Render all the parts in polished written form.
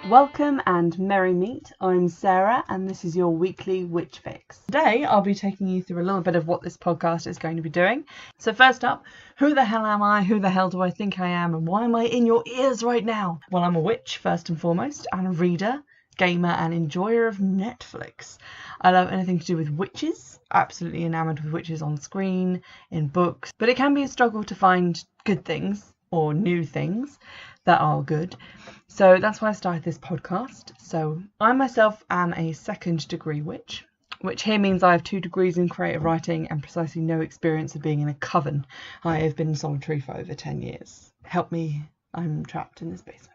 Welcome and merry meet. I'm Sarah and this is your weekly WitchFix. Today I'll be taking you through a little bit of what this podcast is going to be doing. So first up, who the hell am I? Who the hell do I think I am? And why am I in your ears right now? Well, I'm a witch first and foremost, and a reader, gamer and enjoyer of Netflix. I love anything to do with witches, absolutely enamoured with witches on screen, in books, but it can be a struggle to find good things or new things that are good. So that's why I started this podcast. So I myself am a second degree witch, which here means I have 2 degrees in creative writing and precisely no experience of being in a coven. I have been solitary for over 10 years. Help me, I'm trapped in this basement.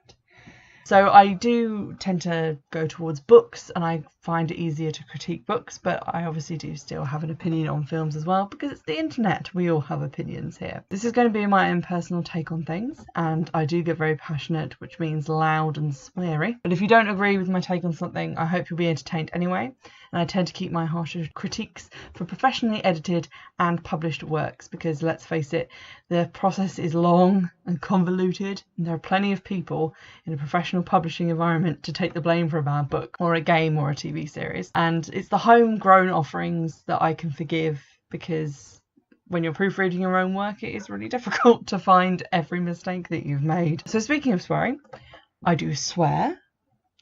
So I do tend to go towards books and I find it easier to critique books, but I obviously do still have an opinion on films as well because it's the internet. We all have opinions here. This is going to be my own personal take on things, and I do get very passionate, which means loud and sweary. But if you don't agree with my take on something, I hope you'll be entertained anyway. And I tend to keep my harsher critiques for professionally edited and published works because, let's face it, the process is long and convoluted, and there are plenty of people in a professional publishing environment to take the blame for a bad book or a game or a TV series. And it's the homegrown offerings that I can forgive, because when you're proofreading your own work, it is really difficult to find every mistake that you've made. So speaking of swearing, I do swear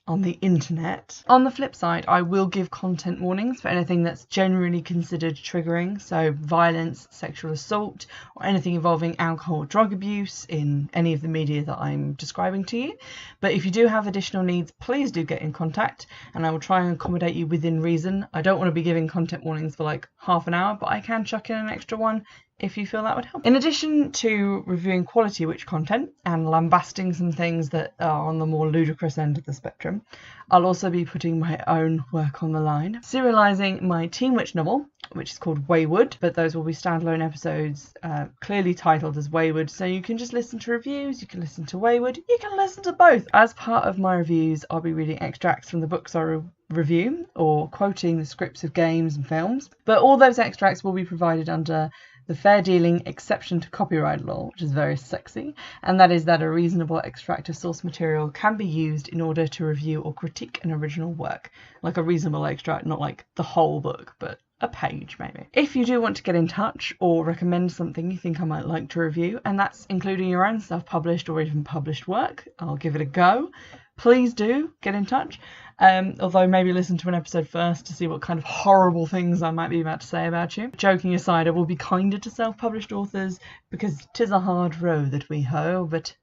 on the internet. On the flip side, I will give content warnings for anything that's generally considered triggering, so violence, sexual assault, or anything involving alcohol or drug abuse in any of the media that I'm describing to you. But if you do have additional needs, please do get in contact and I will try and accommodate you within reason. I don't want to be giving content warnings for like half an hour, but I can chuck in an extra one if you feel that would help. In addition to reviewing quality witch content and lambasting some things that are on the more ludicrous end of the spectrum, I'll also be putting my own work on the line, serialising my teen witch novel, which is called Wayward, but those will be standalone episodes clearly titled as Wayward, so you can just listen to reviews, you can listen to Wayward, you can listen to both. As part of my reviews, I'll be reading extracts from the books I review or quoting the scripts of games and films, but all those extracts will be provided under the fair dealing exception to copyright law, which is very sexy, and that is that a reasonable extract of source material can be used in order to review or critique an original work. Like a reasonable extract, not like the whole book, but a page maybe. If you do want to get in touch or recommend something you think I might like to review, and that's including your own self-published or even published work, I'll give it a go. Please do get in touch. Although maybe listen to an episode first to see what kind of horrible things I might be about to say about you. Joking aside, I will be kinder to self-published authors because 'tis a hard road that we hoe, but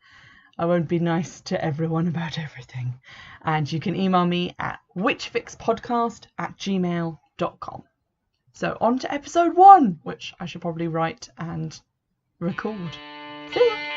I won't be nice to everyone about everything. And you can email me at witchfixpodcast@gmail.com. So on to episode 1, which I should probably write and record. See ya!